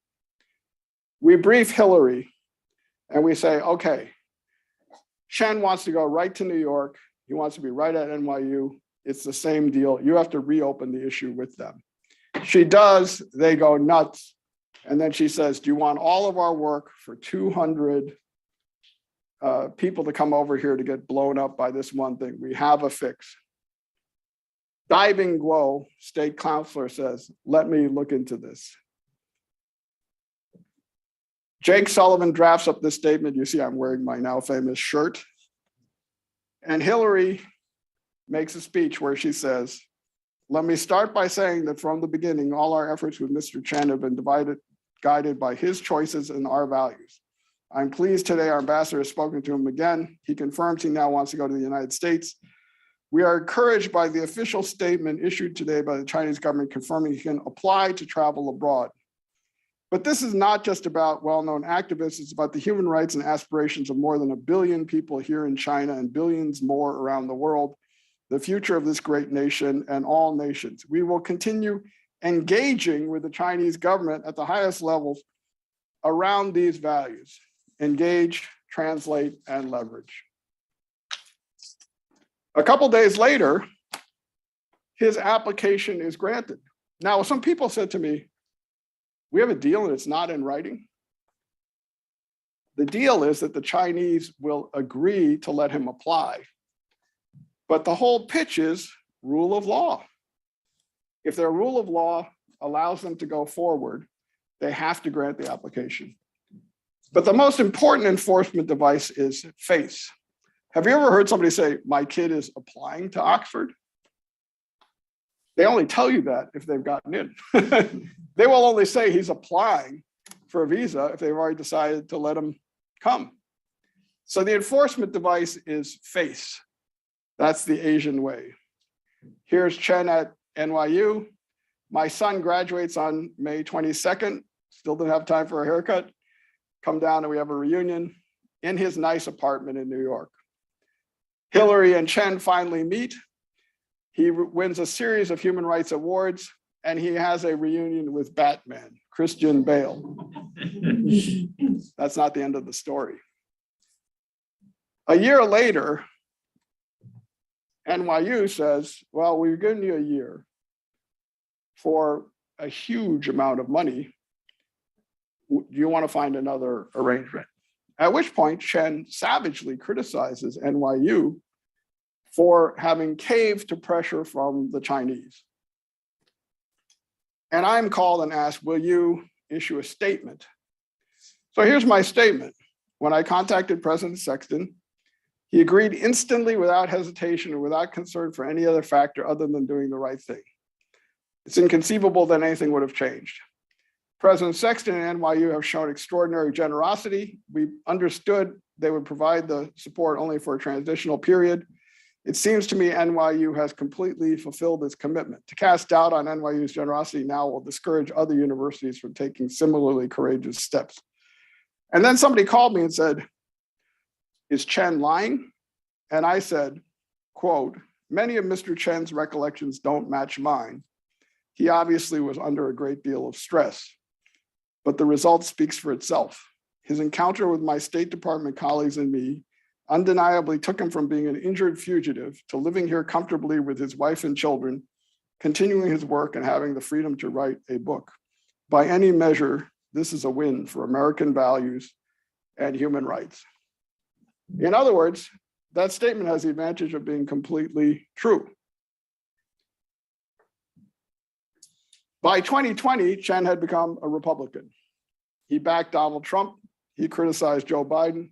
We brief Hillary and we say, okay, Chen wants to go right to New York. He wants to be right at NYU. It's the same deal. You have to reopen the issue with them. She does, they go nuts. And then she says, do you want all of our work for 200 people to come over here to get blown up by this one thing? We have a fix. Diving Guo, state counselor, says, let me look into this. Jake Sullivan drafts up this statement. You see, I'm wearing my now famous shirt. And Hillary makes a speech where she says, let me start by saying that from the beginning, all our efforts with Mr. Chen have been guided by his choices and our values. I'm pleased today our ambassador has spoken to him again. He confirms he now wants to go to the United States. We are encouraged by the official statement issued today by the Chinese government confirming he can apply to travel abroad. But this is not just about well-known activists, it's about the human rights and aspirations of more than 1 billion people here in China and billions more around the world, the future of this great nation and all nations. We will continue engaging with the Chinese government at the highest levels around these values: engage, translate, and leverage. A couple days later, his application is granted. Now, some people said to me, we have a deal and it's not in writing. The deal is that the Chinese will agree to let him apply. But the whole pitch is rule of law. If their rule of law allows them to go forward, they have to grant the application. But the most important enforcement device is face. Have you ever heard somebody say, my kid is applying to Oxford? They only tell you that if they've gotten in. They will only say he's applying for a visa if they've already decided to let him come. So the enforcement device is face. That's the Asian way. Here's Chen at NYU. My son graduates on May 22nd. Still didn't have time for a haircut. Come down and we have a reunion in his nice apartment in New York. Hillary and Chen finally meet. He wins a series of human rights awards, and he has a reunion with Batman, Christian Bale. That's not the end of the story. A year later, NYU says, well, we've given you a year for a huge amount of money. Do you want to find another arrangement? At which point, Chen savagely criticizes NYU for having caved to pressure from the Chinese. And I'm called and asked, will you issue a statement? So here's my statement. When I contacted President Sexton, he agreed instantly without hesitation and without concern for any other factor other than doing the right thing. It's inconceivable that anything would have changed. President Sexton and NYU have shown extraordinary generosity. We understood they would provide the support only for a transitional period. It seems to me NYU has completely fulfilled its commitment. To cast doubt on NYU's generosity now will discourage other universities from taking similarly courageous steps. And then somebody called me and said, is Chen lying? And I said, quote, many of Mr. Chen's recollections don't match mine. He obviously was under a great deal of stress, but the result speaks for itself. His encounter with my State Department colleagues and me undeniably took him from being an injured fugitive to living here comfortably with his wife and children, continuing his work and having the freedom to write a book. By any measure, this is a win for American values and human rights. In other words, that statement has the advantage of being completely true. By 2020, Chen had become a Republican. He backed Donald Trump. He criticized Joe Biden.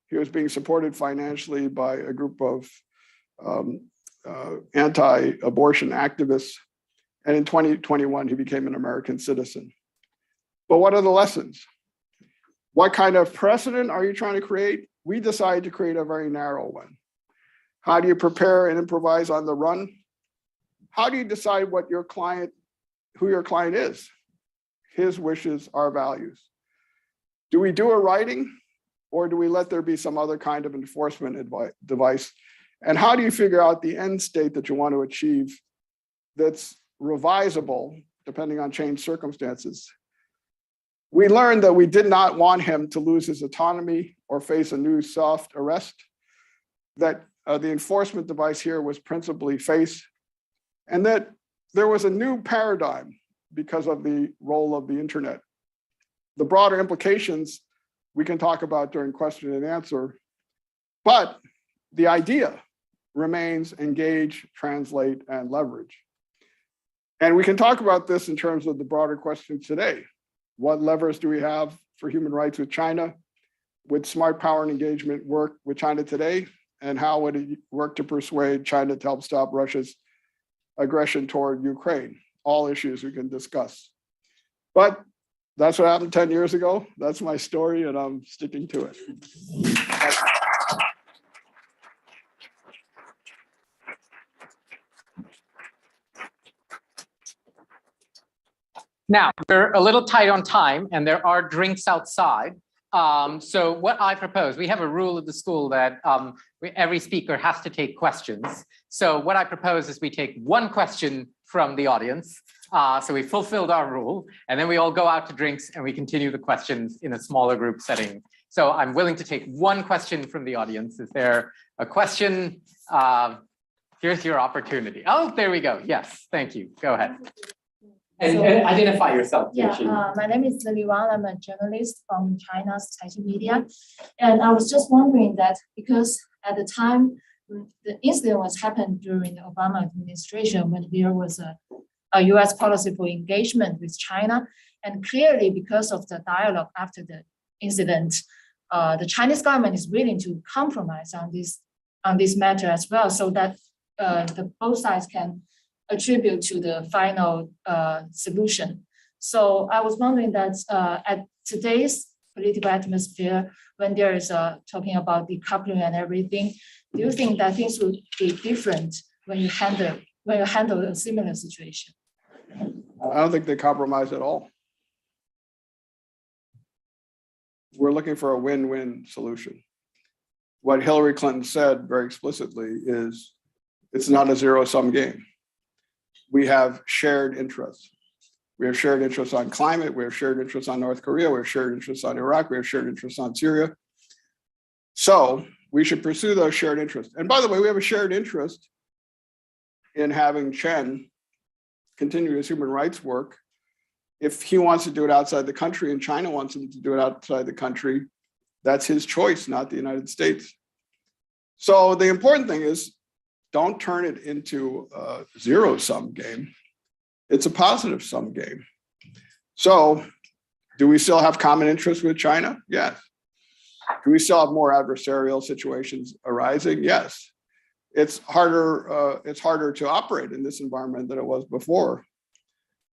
He was being supported financially by a group of anti-abortion activists. And in 2021, he became an American citizen. But what are the lessons? What kind of precedent are you trying to create? We decided to create a very narrow one. How do you prepare and improvise on the run? How do you decide what your client, who your client is? His wishes, our values. Do we do a writing, or do we let there be some other kind of enforcement device? And how do you figure out the end state that you want to achieve that's revisable depending on changed circumstances? We learned that we did not want him to lose his autonomy or face a new soft arrest, that the enforcement device here was principally face, and that there was a new paradigm because of the role of the internet. The broader implications we can talk about during question and answer, but the idea remains engage, translate, and leverage. And we can talk about this in terms of the broader question today. What levers do we have for human rights with China? Would smart power and engagement work with China today? And how would it work to persuade China to help stop Russia's aggression toward Ukraine? All issues we can discuss. But that's what happened 10 years ago. That's my story, and I'm sticking to it. Now, we're a little tight on time, and there are drinks outside. So what I propose, we have a rule at the school that every speaker has to take questions. So what I propose is we take one question from the audience. So we fulfilled our rule, and then we all go out to drinks and we continue the questions in a smaller group setting. So I'm willing to take one question from the audience. Is there a question? Here's your opportunity. Oh, there we go. Yes, thank you. Go ahead. And identify yourself. Yeah, my name is Lily Wang. I'm a journalist from China's Caixin Media. And I was just wondering that because at the time, the incident was happened during the Obama administration when there was a US policy for engagement with China. And clearly because of the dialogue after the incident, the Chinese government is willing to compromise on this matter as well, so that both sides can attribute to the final solution. So I was wondering that at today's political atmosphere, when there is talking about decoupling and everything, do you think that things will be different when you handle a similar situation? I don't think they compromise at all. We're looking for a win-win solution. What Hillary Clinton said very explicitly is it's not a zero-sum game. We have shared interests. We have shared interests on climate. We have shared interests on North Korea. We have shared interests on Iraq. We have shared interests on Syria. So we should pursue those shared interests. And by the way, we have a shared interest in having Chen continue his human rights work. If he wants to do it outside the country and China wants him to do it outside the country, that's his choice, not the United States. So the important thing is don't turn it into a zero-sum game. It's a positive-sum game. So do we still have common interests with China? Yes. Do we still have more adversarial situations arising? Yes. It's harder to operate in this environment than it was before.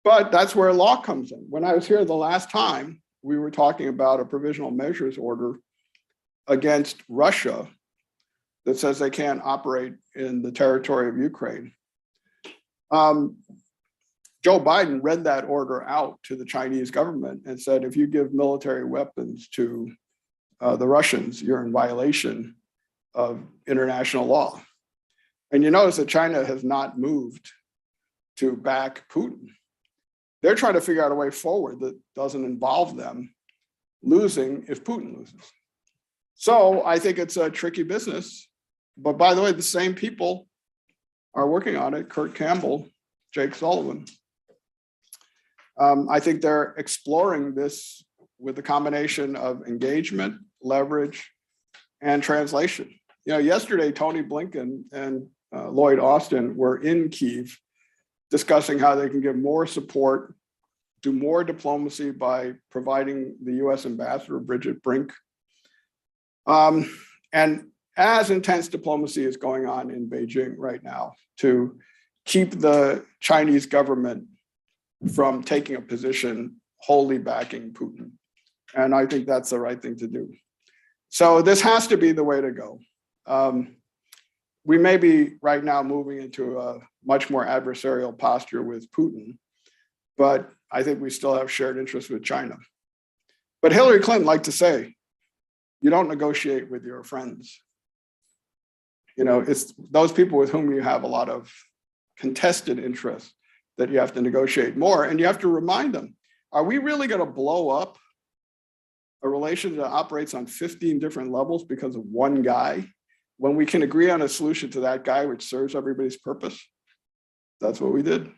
But that's where law comes in. When I was here the last time, we were talking about a provisional measures order against Russia that says they can't operate in the territory of Ukraine. Joe Biden read that order out to the Chinese government and said, if you give military weapons to the Russians, you're in violation of international law. And you notice that China has not moved to back Putin. They're trying to figure out a way forward that doesn't involve them losing if Putin loses. So I think it's a tricky business. But by the way, the same people are working on it, Kurt Campbell, Jake Sullivan. I think they're exploring this with a combination of engagement, leverage, and translation. You know, yesterday, Tony Blinken and Lloyd Austin were in Kyiv discussing how they can give more support, do more diplomacy by providing the US ambassador, Bridget Brink. And as intense diplomacy is going on in Beijing right now to keep the Chinese government from taking a position wholly backing Putin. And I think that's the right thing to do. So this has to be the way to go. We may be right now moving into a much more adversarial posture with Putin, but I think we still have shared interests with China. But Hillary Clinton liked to say, you don't negotiate with your friends. You know, it's those people with whom you have a lot of contested interests that you have to negotiate more. And you have to remind them, are we really going to blow up a relation that operates on 15 different levels because of one guy when we can agree on a solution to that guy which serves everybody's purpose? That's what we did.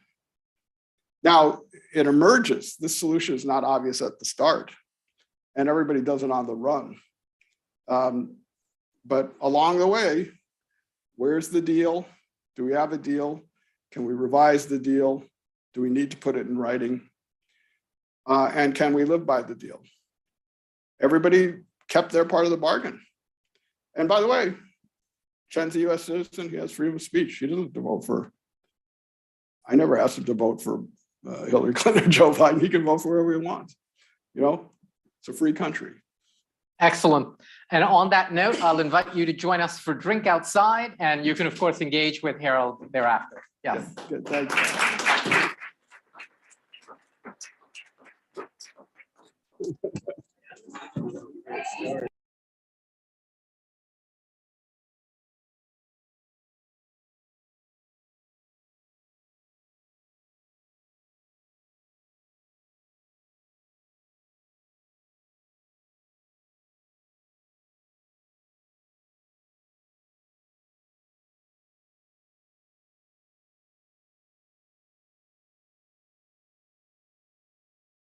Now, it emerges. This solution is not obvious at the start, and everybody does it on the run. But along the way, where's the deal? Do we have a deal? Can we revise the deal? Do we need to put it in writing? And can we live by the deal? Everybody kept their part of the bargain. And by the way, Chen's a US citizen, he has freedom of speech. He doesn't have to vote for, I never asked him to vote for Hillary Clinton or Joe Biden. He can vote for whoever he wants. You know, it's a free country. Excellent. And on that note, I'll invite you to join us for drink outside, and you can, of course, engage with Harold thereafter. Yes. Good, thank you.